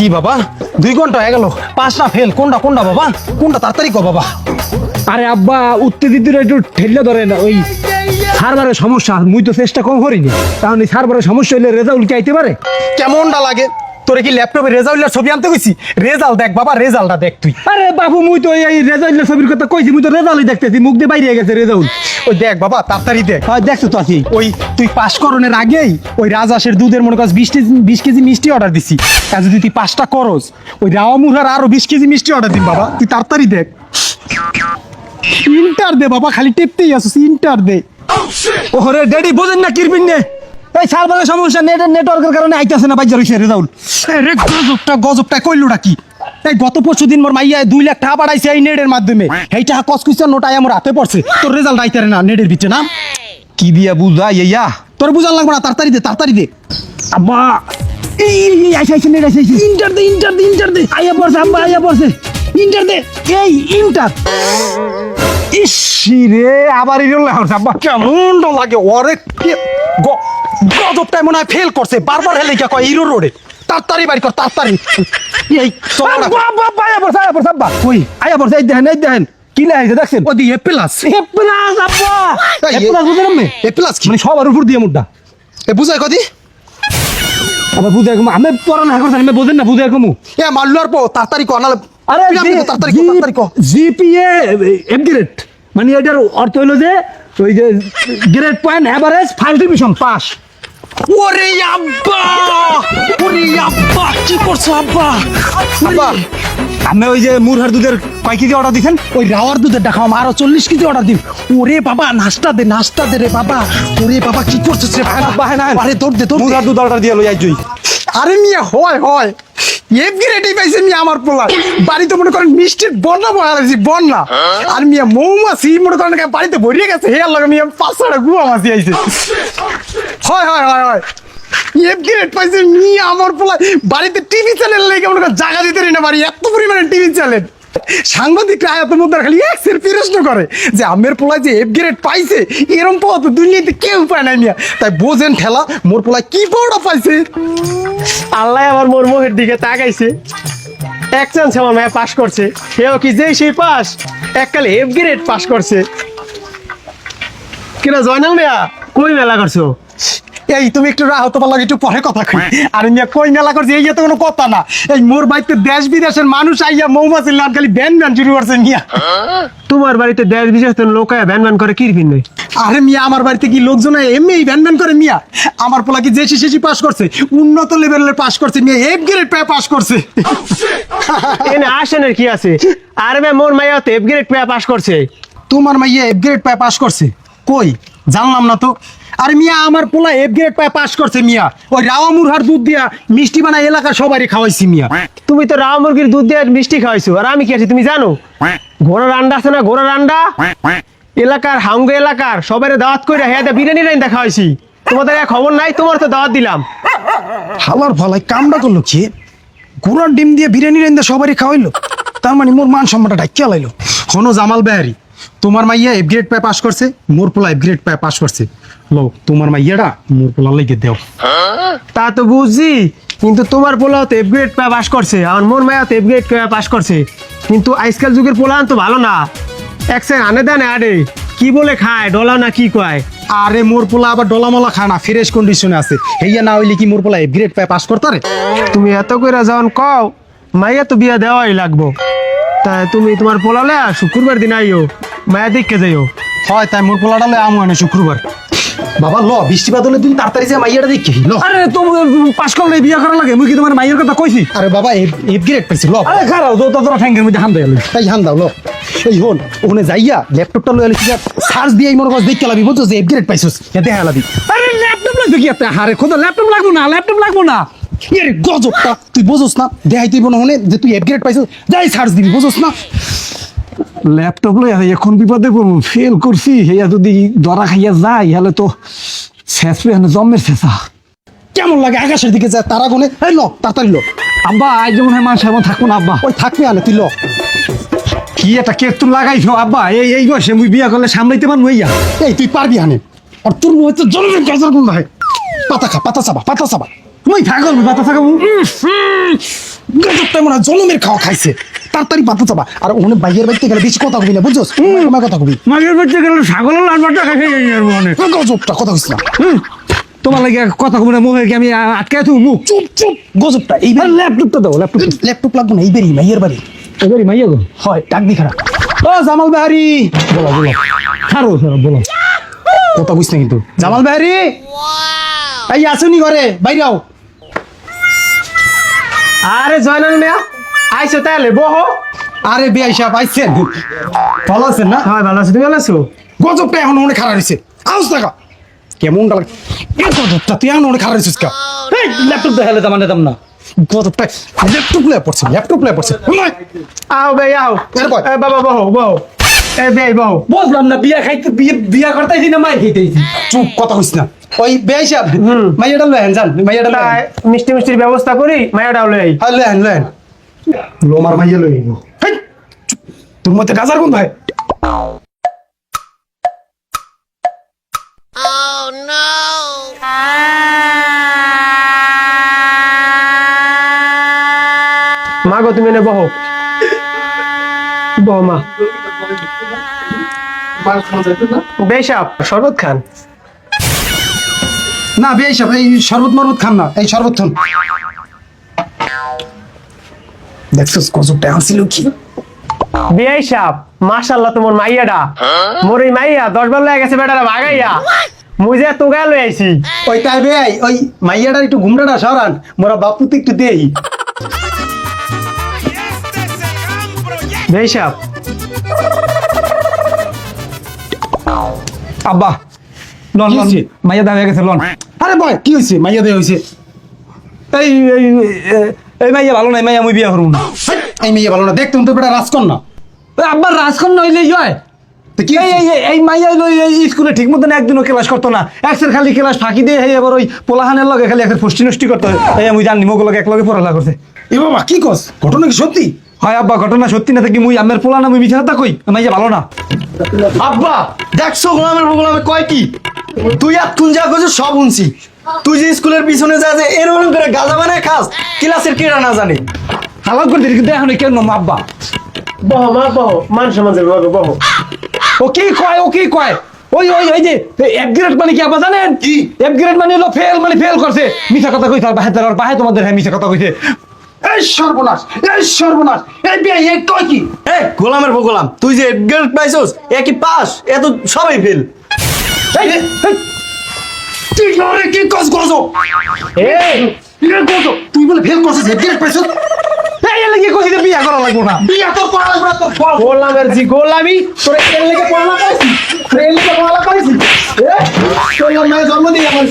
কি বাবা 2 ঘন্টা হয়ে গেল, 5টা ফেল। কোনটা কোনটা বাবা, কোনটা তাড়াতাড়ি কো বাবা। আরে আব্বা উত্তেজিত একটু ঠেলে ধরে না, ওই সার্ভারের সমস্যা। মুই তো চেষ্টা কম করিনি, তাহলে সার্ভারের সমস্যা হইলে রেজাল্ট কি আইতে পারে? কেমনটা লাগে তোরে? কি ল্যাপটপে রেজাল্টের ছবি আনতে কইছি? রেজাল্ট দেখ বাবা, রেজাল্টটা দেখ তুই। আরে বাবু মুই তো এই রেজাল্টের ছবির কথা কইছি, মুই তো রেজাল্টই দেখতেছি, মুখ দিয়ে বাইরে গেছে রেজাল্ট। ওই দেখ বাবা, তাড়াতাড়ি দেখ। হ্যাঁ দেখছো তো আছি। ওই তুই পাস করণের আগেই ওই রাজহাঁসের দুধের মনে কর 20 কেজি মিষ্টি অর্ডার দিছি। আর যদি তুই 5টা করস, ওই রাওয়া মুরার আরো 20 কেজি মিষ্টি অর্ডার দিন বাবা। তুই তাড়াতাড়ি দেখ, ইন্টার দে বাবা, খালি টেপতেই আসছিস, ইন্টার দে। ওরে ড্যাডি বোঝেন না কিরবিন নে, এই সার্ভারের সমস্যা, নেটওয়ার্কের কারণে আইতাছে না বাইরে রইছে রেজাল্ট। রে গজবটা কইলুটা কি? এই গত পরশু দিন মোর মাইয়া 2 লাখ টাকা বাড়াইছে এই নেটের মাধ্যমে। এই টাকা কসকইছে নোটাই আমার হাতে পড়ছে। তোর রেজাল্ট আইতারে না নেটের ভিতরে না? কি দিয়া বুঝাই ইয়া? তোর বুঝান লাগবে না, তাড়াতাড়ি দে, তাড়াতাড়ি দে। আব্বা এই আইছে নেট আইছে, ইন্টার দে ইন্টার দে ইন্টার দে, আইয়া পড়ছে আব্বা, আইয়া পড়ছে, ইন্টার দে। এই ইন্টার ইসি রে, আবার ইরল হচ্ছে আব্বা। কেমন লাগে ওরে, গজবটাই মনে হয় ফেল করছে। বারবার হেলে কে কয় হিরো রোডে। তাড়াতাড়ি বাড়ি কর, তাড়াতাড়ি। এই আব্বা আইয়া পড়ছে, আইয়া পড়ছে আব্বা। কই আইয়া পড়ছে? এই দেখেন, এই দেখেন কি লাগাইছে দেখছেন? ওদি এ প্লাস। এ প্লাস আব্বা, এ প্লাস বুঝেন না? এ প্লাস কি মানে সবার উপর দিয়ে মুড্ডা। এ বুঝাই কদি? আবার বুঝাই কমু, আমি পড়ালেখা করছি, আমি বোঝেন না, বুঝাই কমু। এ মারলু আর পো, তাড়াতাড়ি কর, নালে আরে তাড়াতাড়ি কর, তাড়াতাড়ি কর। জিপিএ এমগ্রেড, মানে এটার অর্থ হলো যে ওই যে grade point average first division pass. ওরে আব্বা, ওরে আব্বা, কি করছো আব্বা? আব্বা আমি ওই যে মুরহার দুধের কয় কেজি অর্ডার দিচ্ছেন? ওই রাওয়ার দুধের দেখাও, আরো 40 কেজি অর্ডার দিন। ওরে বাবা, নাস্তা দে রে বাবা। ওরে বাবা, কি করছিস রে বাবা? আরে দৌড় দে, দৌড় দে। মুরহার দুধ অর্ডার দিয়ে লই আইজই। আরে মিয়া হয় এফ গ্রেডই পাইছে মিয়া আমার পোলা। বাড়িতে মনে করেন মিষ্টির বন্যা বয়াছি, বন্যা। আর মিয়া মৌমাছি মনে করেন বাড়িতে ভরিয়ে গেছে। হে আল্লাহ, মিয়া 5-6টা গুয়া মাছি আইছে। হয় এফ গ্রেড পাইছে মিয়া আমার পোলা। বাড়িতে টিভি চ্যানেল লেগে মনে করেন জায়গা দিতে রে না, বাড়ি এত পরিমাণে টিভি চ্যানেল। সাংবাদিকরা আয়াতের মধ্যে খালি এক্সের প্রশ্ন করে যে আমের পোলায় যে এফ গ্রেড পাইছে, এরম পাওয়া তো দুনিয়াতে কেউ পায় নাই মিয়া। তাই বোঝেন ঠেলা, মোর পোলায় কি পাওয়াটা পাইছে। আল্লাহ আমার মোর মুখের দিকে তাকাইছে। এক চান্স আমার মেয়ে পাস করছে, সেও কি যেই সেই পাস, এককালে এফ গ্রেড পাস করছে। কিনা জয়নাল মিয়া, কই মেলা করছো? এই তুমি একটু রাহত পারলাম, একটু পরে কথা কই। আর মিয়া কই মেলা করছে এই তো কোনো কথা না। এই মোর বাড়িতে দেশ বিদেশের মানুষ আইয়া মৌমাছি লাল খালি ব্যান শুরু করছে মিয়া। তোমার বাড়িতে দেশ বিদেশ লোকায় ভ্যান ভ্যান করে কিরবিন নেই? আরে মিয়া, আমার বাড়িতে কি লোকজন এমনি ব্যান করে মিয়া? আমার পোলা কি যে শেষে পাস করছে, উন্নত লেভেলের পাস করছে মিয়া, এফ গ্রেড পেয়ে পাস করছে। এনে আসেনের কি আছে? আর মেয়ে মোর মাইয়া তো এফ গ্রেড পেয়ে পাস করছে। তোমার মাইয়া এফ গ্রেড পেয়ে পাস করছে? কই জানলাম না তো। আরে মিয়া, আমার পোলা এফ গ্রেড পেয়ে পাস করছে মিয়া। ওই রাওয়া মুরহার দুধ দিয়া মিষ্টি বানাই এলাকার সবারই খাওয়াইছি মিয়া। তুমি তো রাও মুরগির দুধ দিয়ে মিষ্টি খাওয়াইছো, আর আমি কি আছি তুমি জানো? ঘোড়ার আন্ডা আছে না, ঘোড়ার আন্ডা এলাকার হাঙ্গো এলাকার সবাই দাওয়াত করে হ্যাঁ বিরিয়ানি রাইন দেখা হয়েছি। তোমাদের এক খবর নাই, তোমার তো দাওয়াত দিলাম। হালার ভালাই কামটা করলো কি? ঘোড়ার ডিম দিয়ে বিরিয়ানি রাইন্দা সবারই খাওয়াইলো, তার মানে মোর মান সম্মানটা ডাকিয়া লাইলো। হনো জামাল বেহারি, তোমার মাইয়া এফ গ্রেড পেয়ে পাস করছে, মোর পোলা এফ গ্রেড পেয়ে পাস করছে। লো তোমার মাইয়াটা মোর পোলা লেগে দেও। তা তো বুঝছি, কিন্তু তোমার পোলাও তো এফ গ্রেড পেয়ে পাস করছে, আর মোর মায়া তো এফ গ্রেড পেয়ে পাস করছে। কিন্তু আজকাল যুগের পোলান তো ভালো না, এক সে আনে দেন আরে কি বলে খায়, ডলা না কি কয়। আরে মোর পোলা আবার ডলামলা খায় না, ফ্রেশ কন্ডিশনে আছে। হেইয়া না হইলে কি মোর পোলা এফ গ্রেড পেয়ে পাস করতারে? তুমি এত করে যখন কও, মাইয়া তো বিয়া দেওয়াই লাগবো। তাই তুমি তোমার পোলালে শুক্রবার দিন আইও, মায়া দেখকে যাইও। হয় তাই মোর পোলাটা লয় আমু আনে শুক্রবার। বাবা ল, বৃষ্টিপাত হলে তুই তাড়াতাড়ি যে মাইয়াটা দেখি ল। আরে তুমি পাস করলে বিয়া করা লাগে, মুই কি তোমার মাইয়ের কথা কইছি? আরে বাবা এফ গ্রেড পাইছি ল। আরে খারাপ তো তোরা ঠ্যাঙ্গের মধ্যে হান দেয়। তাই হান দাও ল। এই হন ওখানে যাইয়া ল্যাপটপটা লয়ে আলিস, সার্চ দিয়ে মনে কর দেখতে লাবি, বুঝছো যে এফ গ্রেড পাইছস, এটা দেখা লাবি। আরে ল্যাপটপ লাগবে কি এত? আরে খোদা ল্যাপটপ লাগবো না, ল্যাপটপ লাগবো না। এর গজবটা তুই বুঝোস না? দেখাই তুই মনে হনে যে তুই এফ গ্রেড পাইছস, যাই সার্চ দিবি, বুঝোস না? ল্যাপটপ লই এখন বিপদে পড়বো, ফেল করছি। হেয়া যদি ধরা খাইয়া যায় হলে তো শেষ পেয়ে জন্মের শেষা। কেমন লাগে আকাশের দিকে যায় তারা গনে? এই ল তাড়াতাড়ি ল। আব্বা আজ যেমন হয় মানুষ এমন থাকবো না আব্বা। ওই থাকবে আনে তুই ল। কি একটা কেক তো লাগাইছো আব্বা, এই বয়সে মুই বিয়া করলে সামলাইতে পারবো? ইয়া এই তুই পারবি আনে, আর তোর মনে হচ্ছে জলের গাছের গুণ হয়। পাতা খা, পাতা চাবা, পাতা চাবা। তুমি ছাগল বাতা ছাগল গজবটা মনে হয় জলমের খাওয়া খাইছে তাড়াতাড়ি বাতা চাবা আর ওখানে বাইরের বাড়িতে গেলে বেশি কথা কবি না বুঝছস কমায় কথা কবি মাগের বাচ্চা গেল ছাগলের লালবাটা খাই মনে গজবটা কথা কইছ না তোমার লাগে কথা কব না মুখে কি আমি আটকে থু মুখ চুপ চুপ গজবটা এইবার ল্যাপটপটা দাও ল্যাপটপ ল্যাপটপ লাগবে না এইবারই মাইয়ের বাড়ি এবারে মাইয়া গো হয় ডাক দি খারাপ ও জামাল বাহারি বলো বলো ছাড়ো ছাড়ো বলো কথা কইছ না কিন্তু জামাল বাহারি এই আসুনি ঘরে বাইরে আও আরে জয়নাল মিয়া আইছো তাহলে বহো। আরে বিআই সাহেব আইছেন ভালো আছেন না হয় ভালো আছো, তুমি ভালো আছো? গজবটা এখন অনেক খারাপ হয়েছে আউস টাকা কেমন লাগে এ গজবটা তুই এখন অনেক খারাপ হয়েছিস কা এই ল্যাপটপ দেখালে দাম না দাম না গজবটা ল্যাপটপ লে পড়ছে আও ভাই আও। এর বয়। এ বাবা বহো বহো। এ ভাই বহো। বুঝলাম না বিয়া খাইতে বিয়া করতেছি না মাই খাইতেছি চুপ কথা কইস না ওই বিআই সাহেব মাইয়াটা লয়েন জান মাইয়াটা তাই লয়েন মিষ্টি মিষ্টির ব্যবস্থা করি, মায়াটাও লই আই। হ্যাঁ লয়েন লোমার মাইয়া লইব তোর মধ্যে গাজার কোন ভাই মা গো তুমি এনে বহো। বহো মা। বেশাপ শরবত খান। না বিআই সাহেব এই শরবত মরবত খান না এই শরবত খান দেখছস গজবটা আসিল কি বিয়াই সাপ মাশাআল্লাহ তোমার মাইয়াডা মোর এই মাইয়া 10 বার লয়ে গেছে বেটারা ভাগাইয়া মুই যে তোগা লই আইছি। ওই তাই বিআই ওই মাইয়াটা একটু ঘুমটাটা সরান মোরা বাপুতে একটু দেই বিয়াই সাপ আব্বা লন কি লন হইছে? মাইয়া দাও হয়ে গেছে লন আরে বয় কি হয়েছে মাইয়া দেয়া হয়েছে এই এই এই মাইয়া ভালো নাই মাইয়া মুই বিয়া করব না এই মেয়ে ভালো না দেখতে তো বেটা রাজকন না ওই আব্বার রাজকন্যা হইলেই হয় তো কি এই এই এই মাইয়া হইলো এই স্কুলে ঠিক মতন একদিনও ক্লাস করতো না এক্সের খালি ক্লাস ফাঁকি দিয়ে এই এবার ওই পোলাহানের লগে খালি একের ফষ্টি নষ্টি করতে হয় এই আমি জানি মোগ লগে এক লগে পড়ালেখা করছে এ বাবা কি কস ঘটনা কি সত্যি হয় আব্বা ঘটনা সত্যি না থাকি মুই আমের পোলা না মুই মিছা কথা কই মাইয়া ভালো না আব্বা দেখছো গোলামের কয় কি তুই এতক্ষণ যা করছিস সব শুনছি তুই যে স্কুলের পিছনে যা যে এরকম করে গাঁজা বানায় খাস ক্লাসের কেরা না জানে হালাল করে দিলি কিন্তু এখন কেন আব্বা বহো মা বহো মান সমাজের বহো বহো। ও কি কয় ওই ওই ওই যে এফ গ্রেড মানে কি আব্বা জানেন কি? এফ গ্রেড মানে হলো ফেল মানে ফেল করছে মিছা কথা কইছে আর বাহে তোমাদের হ্যাঁ মিছা কথা কইছে এই সর্বনাশ এই বিয়ে এই কয় কি এ গোলামের গোলাম তুই যে গ্রেড পাইছস এ কি পাস এ তো সবাই ফেল এই, এই, ঠিক না রে কি কস গজব এই গজব তুই বলে ফেল করছিস গ্রেড পাইছস এই এর লাগি কইছে যে বিয়া করা লাগবো না বিয়া তো করা লাগবে না তোর ফল গোলামের জি গোলামি তোরে এর লেগে পড়ালা পাইছি তোরে এর লেগে পড়ালা পাইছি তোর মেয়ে জন্ম দিয়ে আমার